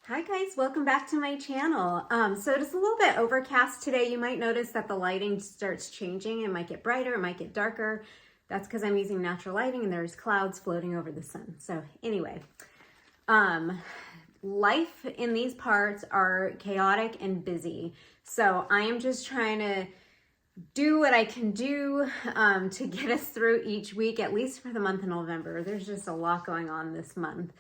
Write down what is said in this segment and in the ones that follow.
Hi guys, welcome back to my channel. So it's a little bit overcast today. You might notice that the lighting starts changing. It might get brighter, it might get darker. That's because I'm using natural lighting and there's clouds floating over the sun. So anyway, life in these parts are chaotic and busy. So I am just trying to do what I can do to get us through each week, at least for the month of November. There's just a lot going on this month.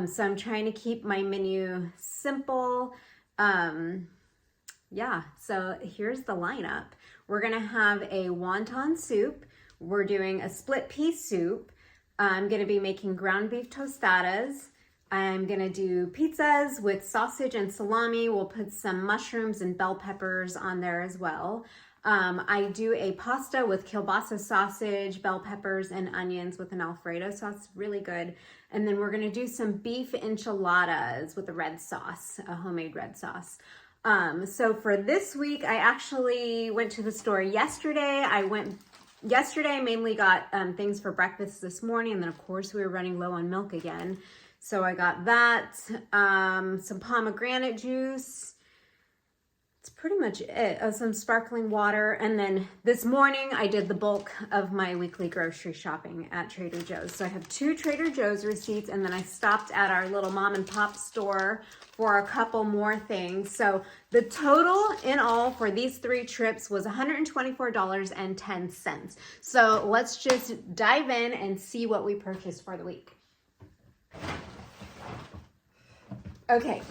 So I'm trying to keep my menu simple. Yeah, so here's the lineup. We're gonna have a wonton soup. We're doing a split pea soup. I'm gonna be making ground beef tostadas. I'm gonna do pizzas with sausage and salami. We'll put some mushrooms and bell peppers on there as well. I do a pasta with kielbasa sausage, bell peppers, and onions with an Alfredo sauce, really good. And then we're gonna do some beef enchiladas with a red sauce, a homemade red sauce. So for this week, I actually went to the store yesterday. I mainly got things for breakfast this morning, and then of course we were running low on milk again. So I got that, some pomegranate juice. That's pretty much it. Some sparkling water. And then this morning I did the bulk of my weekly grocery shopping at Trader Joe's. So I have 2 Trader Joe's receipts, and then I stopped at our little mom and pop store for a couple more things. So the total in all for these 3 trips was $124.10. So let's just dive in and see what we purchased for the week. Okay.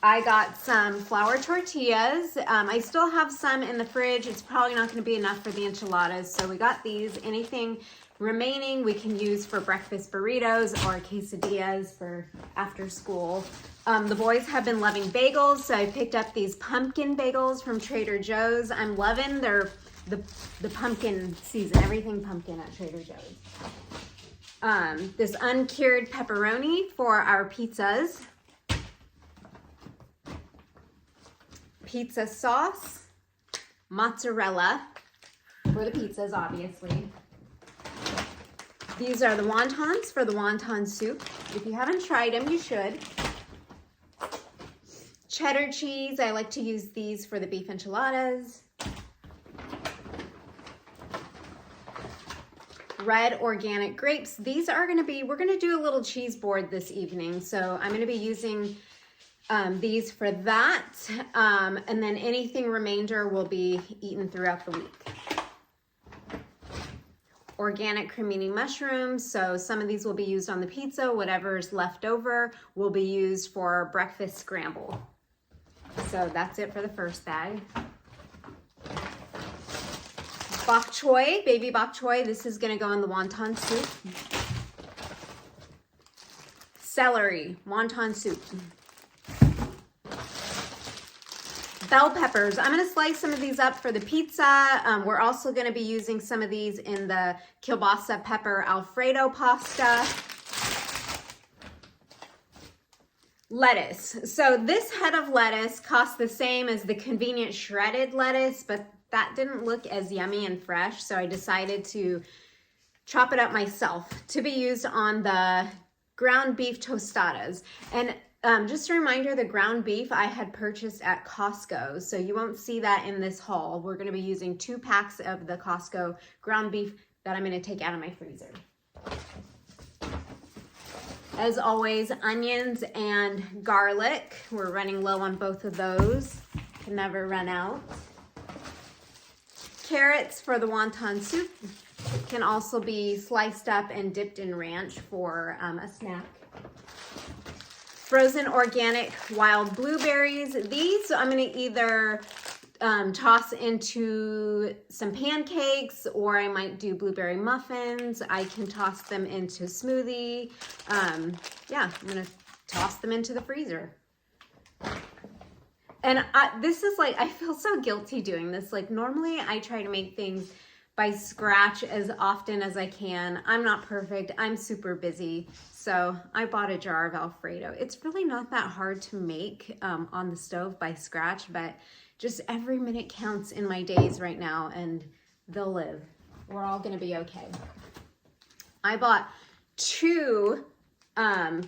I got some flour tortillas. I still have some in the fridge. It's probably not going to be enough for the enchiladas. So we got these. Anything remaining we can use for breakfast burritos or quesadillas for after school. The boys have been loving bagels, so I picked up these pumpkin bagels from Trader Joe's. I'm loving the pumpkin season, everything pumpkin at Trader Joe's. This uncured pepperoni for our pizzas. Pizza sauce, mozzarella for the pizzas, obviously. These are the wontons for the wonton soup. If you haven't tried them, you should. Cheddar cheese, I like to use these for the beef enchiladas. Red organic grapes. These are we're gonna do a little cheese board this evening. So I'm gonna be using these for that, and then anything remainder will be eaten throughout the week. Organic cremini mushrooms, so some of these will be used on the pizza. Whatever's left over will be used for breakfast scramble. So that's it for the first bag. Bok choy, baby bok choy. This is gonna go in the wonton soup. Celery, wonton soup. Bell peppers. I'm going to slice some of these up for the pizza. We're also going to be using some of these in the Kielbasa pepper Alfredo pasta. Lettuce. So this head of lettuce costs the same as the convenient shredded lettuce, but that didn't look as yummy and fresh, so I decided to chop it up myself to be used on the ground beef tostadas. And just a reminder, the ground beef I had purchased at Costco, so you won't see that in this haul. We're going to be using 2 packs of the Costco ground beef that I'm going to take out of my freezer. As always, onions and garlic. We're running low on both of those. Can never run out. Carrots for the wonton soup. Can also be sliced up and dipped in ranch for a snack. Frozen organic wild blueberries. These I'm going to either toss into some pancakes, or I might do blueberry muffins. I can toss them into smoothie. Yeah, I'm going to toss them into the freezer. And this is like, I feel so guilty doing this. Like normally I try to make things by scratch as often as I can. I'm not perfect. I'm super busy. So I bought a jar of Alfredo. It's really not that hard to make on the stove by scratch, but just every minute counts in my days right now, and they'll live. We're all gonna be okay. I bought 2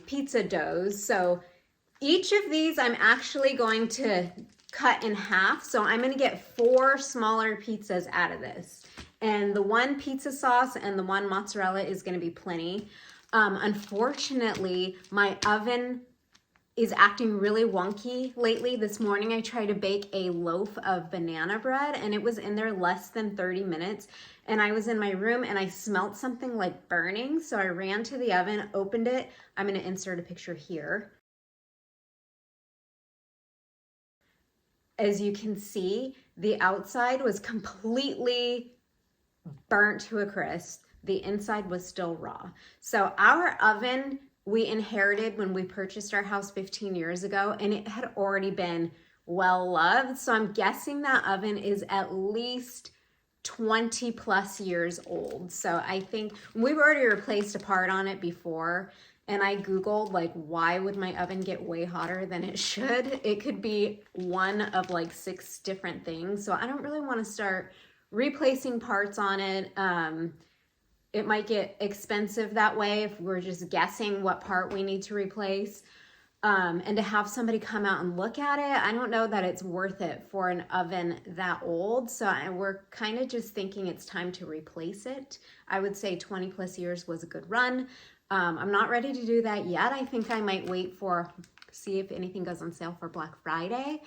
pizza doughs. So Each of these I'm actually going to cut in half. So I'm going to get 4 smaller pizzas out of this. And the one pizza sauce and the one mozzarella is going to be plenty. Unfortunately, my oven is acting really wonky lately. This morning I tried to bake a loaf of banana bread and it was in there less than 30 minutes. And I was in my room and I smelled something like burning. So I ran to the oven, opened it. I'm going to insert a picture here. As you can see, the outside was completely burnt to a crisp. The inside was still raw. So our oven we inherited when we purchased our house 15 years ago, and it had already been well loved. So I'm guessing that oven is at least 20 plus years old. So I think we've already replaced a part on it before, and I Googled like, why would my oven get way hotter than it should? It could be one of like 6 different things. So I don't really want to start replacing parts on it. It might get expensive that way if we're just guessing what part we need to replace. And to have somebody come out and look at it, I don't know that it's worth it for an oven that old. So we're kind of just thinking it's time to replace it. I would say 20 plus years was a good run. I'm not ready to do that yet. I think I might wait see if anything goes on sale for Black Friday.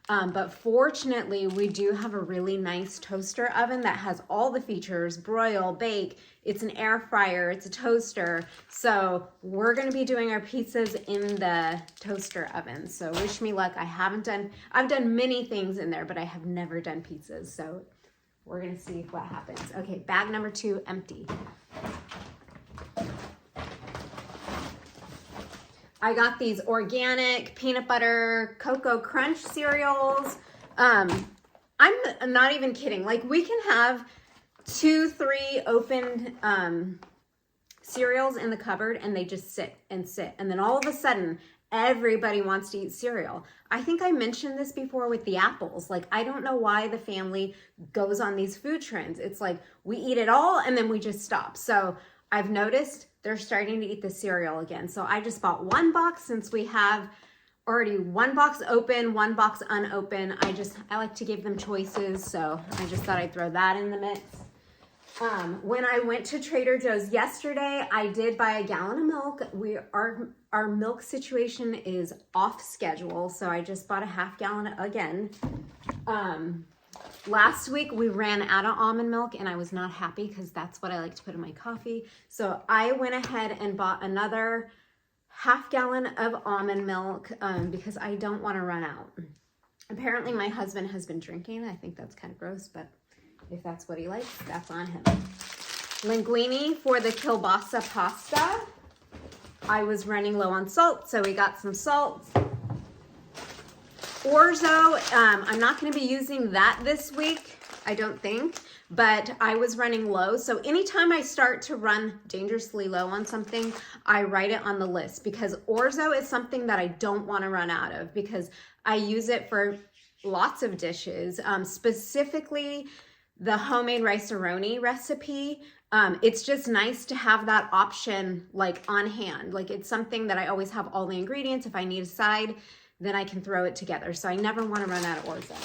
But fortunately, we do have a really nice toaster oven that has all the features: broil, bake, it's an air fryer, it's a toaster. So we're gonna be doing our pizzas in the toaster oven. So wish me luck. I've done many things in there, but I have never done pizzas. So we're gonna see what happens. Okay, bag number 2, empty. I got these organic peanut butter cocoa crunch cereals. I'm not even kidding. Like, we can have 2, 3 opened cereals in the cupboard and they just sit and sit. And then all of a sudden, everybody wants to eat cereal. I think I mentioned this before with the apples. Like, I don't know why the family goes on these food trends. It's like we eat it all and then we just stop. So I've noticed they're starting to eat the cereal again. So I just bought 1 box since we have already 1 box open, 1 box unopened. I like to give them choices. So I just thought I'd throw that in the mix. When I went to Trader Joe's yesterday, I did buy a gallon of milk. Our milk situation is off schedule. So I just bought a half gallon again. Last week we ran out of almond milk and I was not happy because that's what I like to put in my coffee. So I went ahead and bought another half gallon of almond milk because I don't want to run out. Apparently my husband has been drinking. I think that's kind of gross, but if that's what he likes, that's on him. Linguine for the kielbasa pasta. I was running low on salt, so we got some salt. Orzo, I'm not going to be using that this week, I don't think, but I was running low. So anytime I start to run dangerously low on something, I write it on the list, because orzo is something that I don't want to run out of because I use it for lots of dishes, specifically the homemade rice-a-roni recipe. It's just nice to have that option like on hand. Like, it's something that I always have all the ingredients. If I need a side, then I can throw it together. So I never want to run out of orzo.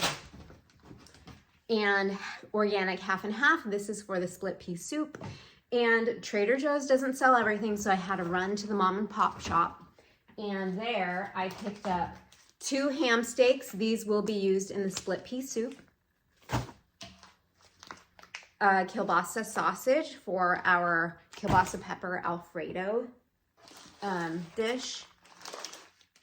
And organic half and half. This is for the split pea soup. And Trader Joe's doesn't sell everything, so I had to run to the mom and pop shop. And there I picked up 2 ham steaks. These will be used in the split pea soup. Kielbasa sausage for our kielbasa pepper Alfredo dish.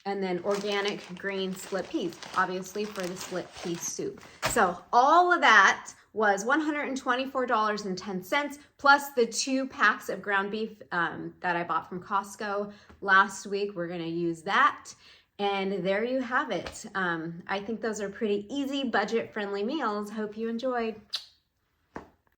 And then organic green split peas, obviously for the split pea soup. So all of that was $124.10 plus the 2 packs of ground beef that I bought from Costco last week. We're gonna use that. And there you have it. I think those are pretty easy, budget-friendly meals. Hope you enjoyed.